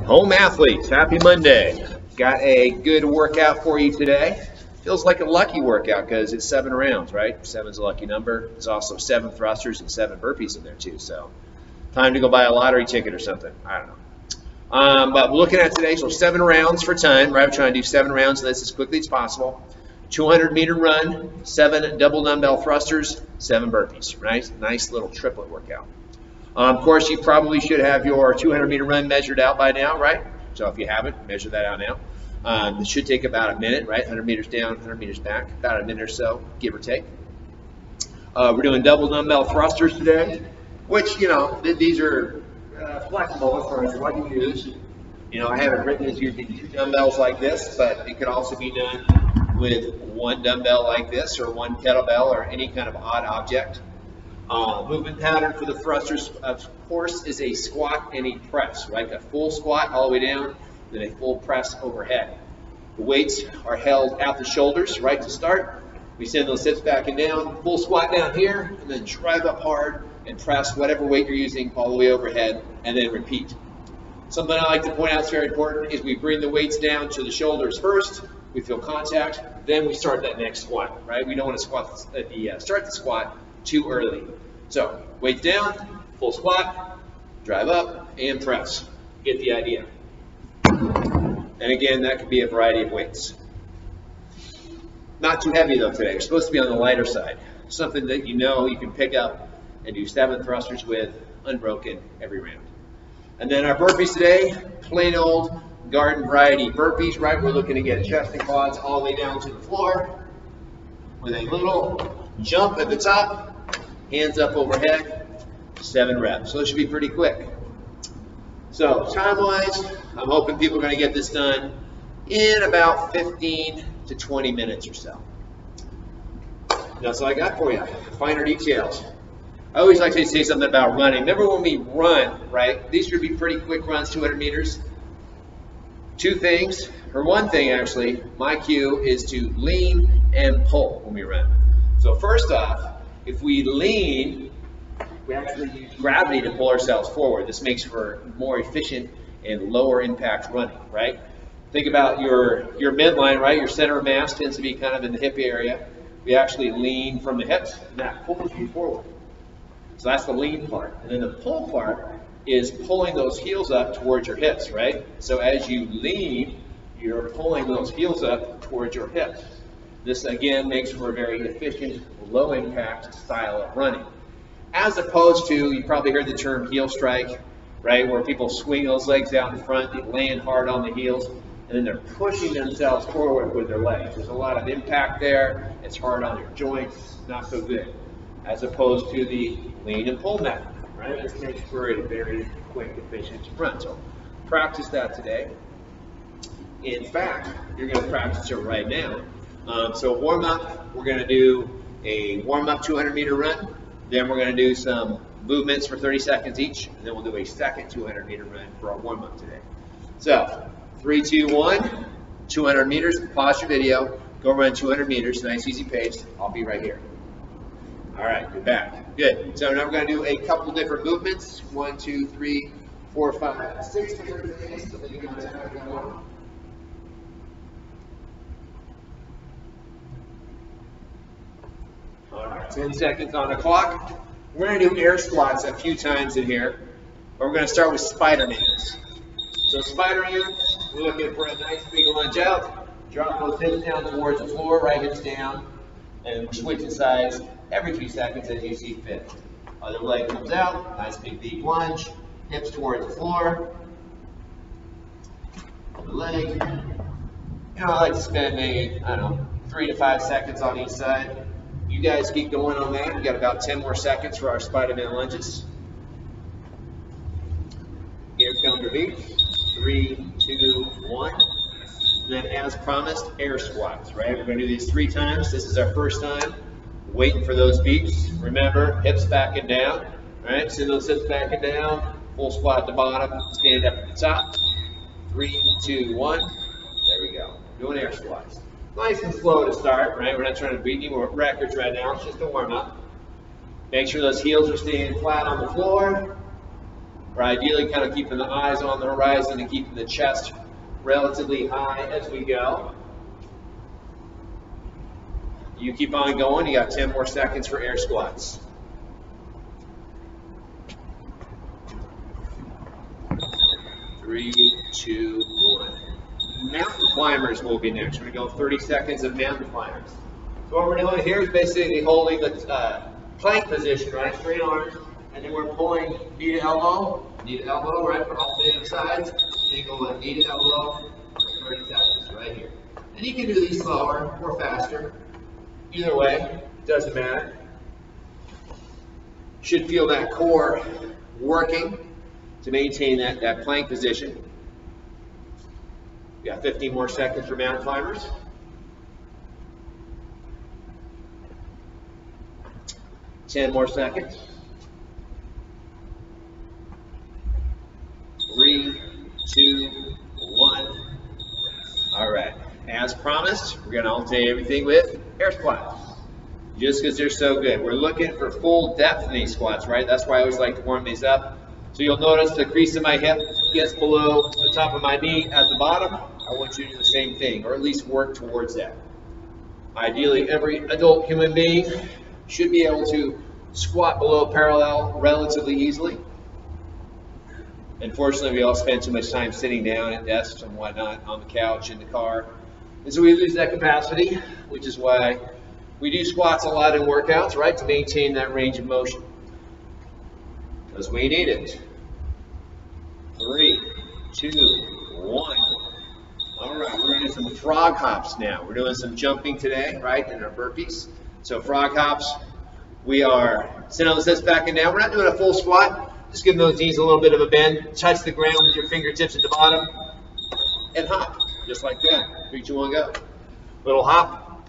Home athletes, happy Monday. Got a good workout for you today. Feels like a lucky workout because it's 7 rounds, right? 7's a lucky number. There's also 7 thrusters and 7 burpees in there too. So time to go buy a lottery ticket or something. I don't know. But we're looking at today, so 7 rounds for time, right? We're trying to do 7 rounds of this as quickly as possible. 200-meter run, 7 double dumbbell thrusters, 7 burpees, right? Nice little triplet workout. Of course, you probably should have your 200-meter run measured out by now, right? So if you haven't, measure that out now. It should take about a minute, right? 100 meters down, 100 meters back, about a minute or so, give or take. We're doing double dumbbell thrusters today, which, you know, these are flexible as far as what you use. You know, I have it written as using 2 dumbbells like this, but it could also be done with 1 dumbbell like this or 1 kettlebell or any kind of odd object. Movement pattern for the thrusters, of course, is a squat and a press, right? A full squat all the way down, then a full press overhead. The weights are held at the shoulders, right, to start. We send those hips back and down, full squat down here, and then drive up hard and press whatever weight you're using all the way overhead, and then repeat. Something I like to point out is very important is we bring the weights down to the shoulders first, we feel contact, then we start that next squat, right? We don't want to start the squat too early. So weights down, full squat, drive up, and press. Get the idea. And again, that could be a variety of weights. Not too heavy though today. We're supposed to be on the lighter side. Something that you know you can pick up and do 7 thrusters with unbroken every round. And then our burpees today, plain old garden variety burpees, right? We're looking to get chest and quads all the way down to the floor with a little jump at the top, hands up overhead, 7 reps. So it should be pretty quick. So time-wise, I'm hoping people are going to get this done in about 15 to 20 minutes or so. That's all I got for you. Finer details. I always like to say something about running. Remember when we run, right? These should be pretty quick runs, 200 meters. 2 things, or 1 thing actually, my cue is to lean and pull when we run. So first off, if we lean, we actually use gravity to pull ourselves forward. This makes for more efficient and lower impact running, right? Think about your midline, right? Your center of mass tends to be kind of in the hip area. We actually lean from the hips, and that pulls you forward. So that's the lean part. And then the pull part is pulling those heels up towards your hips, right? So as you lean, you're pulling those heels up towards your hips. This again makes for a very efficient, low impact style of running. As opposed to, you probably heard the term heel strike, right? Where people swing those legs out in front, they land hard on the heels, and then they're pushing themselves forward with their legs. There's a lot of impact there. It's hard on your joints, not so good. As opposed to the lean and pull method, right? This makes for a very quick, efficient run. So practice that today. In fact, you're going to practice it right now. So warm up, we're going to do a warm up 200-meter run. Then we're going to do some movements for 30 seconds each. And then we'll do a second 200-meter run for our warm up today. So 3, 2, 1, 200 meters. Pause your video. Go run 200 meters. Nice, easy pace. I'll be right here. All right, you're back. Good. So now we're going to do a couple different movements. 1, 2, 3, 4, 5, 6 different things. So then you're going to have to go. All right, 10 seconds on the clock. We're going to do air squats a few times in here. But we're going to start with Spider-Mans. So Spider-Mans, we're looking for a nice big lunge out. Drop those hips down towards the floor, right hips down. And we're switching sides every few seconds as you see fit. Other leg comes out, nice big deep lunge. Hips towards the floor. Other leg. You know, I like to spend maybe, I don't know, 3 to 5 seconds on each side. You guys keep going on that. We got about 10 more seconds for our Spider-Man lunges. Here comes your beat. 3, 2, 1. And then as promised, air squats, right? We're going to do these 3 times. This is our first time. Waiting for those beats. Remember, hips back and down. All right, send those hips back and down. Full squat at the bottom. Stand up at the top. 3, 2, 1. There we go. Doing air squats. Nice and slow to start, right? We're not trying to beat any more records right now. It's just a warm up. Make sure those heels are staying flat on the floor. We're ideally kind of keeping the eyes on the horizon and keeping the chest relatively high as we go. You keep on going. You got 10 more seconds for air squats. 3, 2, 1. Mountain climbers will be next. We're going to go 30 seconds of mountain climbers. So what we're doing here is basically holding the plank position, right? Straight arms, and then we're pulling knee to elbow, right, for alternating sides. Then you go knee to elbow for 30 seconds, right here. And you can do these slower or faster. Either way, doesn't matter. Should feel that core working to maintain that plank position. We got 15 more seconds for mountain climbers. 10 more seconds. 3, 2, 1. All right. As promised, we're going to alternate everything with air squats. Just because they're so good. We're looking for full depth in these squats, right? That's why I always like to warm these up. So you'll notice the crease of my hip gets below the top of my knee at the bottom. I want you to do the same thing, or at least work towards that. Ideally, every adult human being should be able to squat below parallel relatively easily. Unfortunately, we all spend too much time sitting down at desks and whatnot, on the couch, in the car. And so we lose that capacity, which is why we do squats a lot in workouts, right, to maintain that range of motion. Because we need it. 3, 2, 1. All right, we're going to do some frog hops now. We're doing some jumping today, right, in our burpees. So frog hops, we are sitting on the sits back and down. We're not doing a full squat. Just giving those knees a little bit of a bend. Touch the ground with your fingertips at the bottom. And hop, just like that. 3, 2, 1, go. Little hop.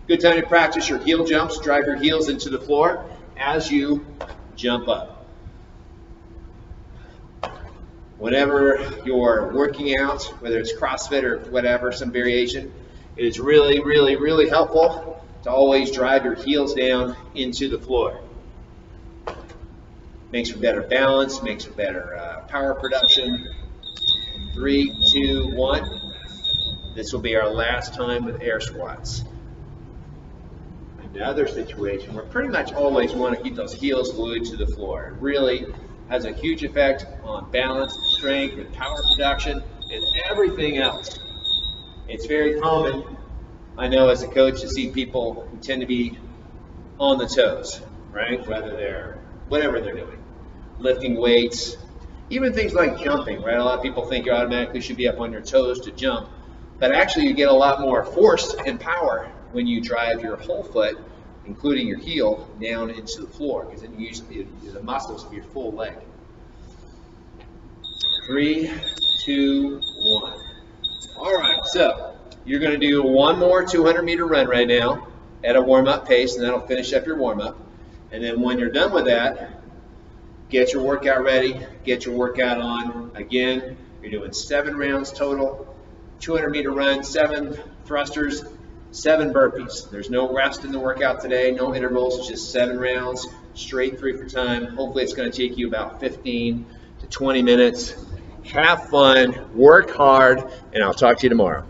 Good time to practice your heel jumps. Drive your heels into the floor as you jump up. Whenever you're working out, whether it's CrossFit or whatever, some variation, it is really, really, really helpful to always drive your heels down into the floor. Makes for better balance, makes for better power production. 3, 2, 1. This will be our last time with air squats. Another situation where pretty much always want to keep those heels glued to the floor. It really has a huge effect on balance, strength, and power production, and everything else. It's very common, I know as a coach, to see people who tend to be on the toes, right? Whatever they're doing, lifting weights, even things like jumping, right? A lot of people think you automatically should be up on your toes to jump, but actually you get a lot more force and power when you drive your whole foot, including your heel, down into the floor, because then you use the muscles of your full leg. 3, 2, 1. All right, so you're going to do one more 200-meter run right now at a warm-up pace, and that'll finish up your warm-up. And then when you're done with that, get your workout ready, get your workout on. Again, you're doing 7 rounds total, 200-meter run, 7 thrusters, 7 burpees. There's no rest in the workout today, no intervals, it's just 7 rounds, straight through for time. Hopefully it's going to take you about 15 to 20 minutes. Have fun, work hard, and I'll talk to you tomorrow.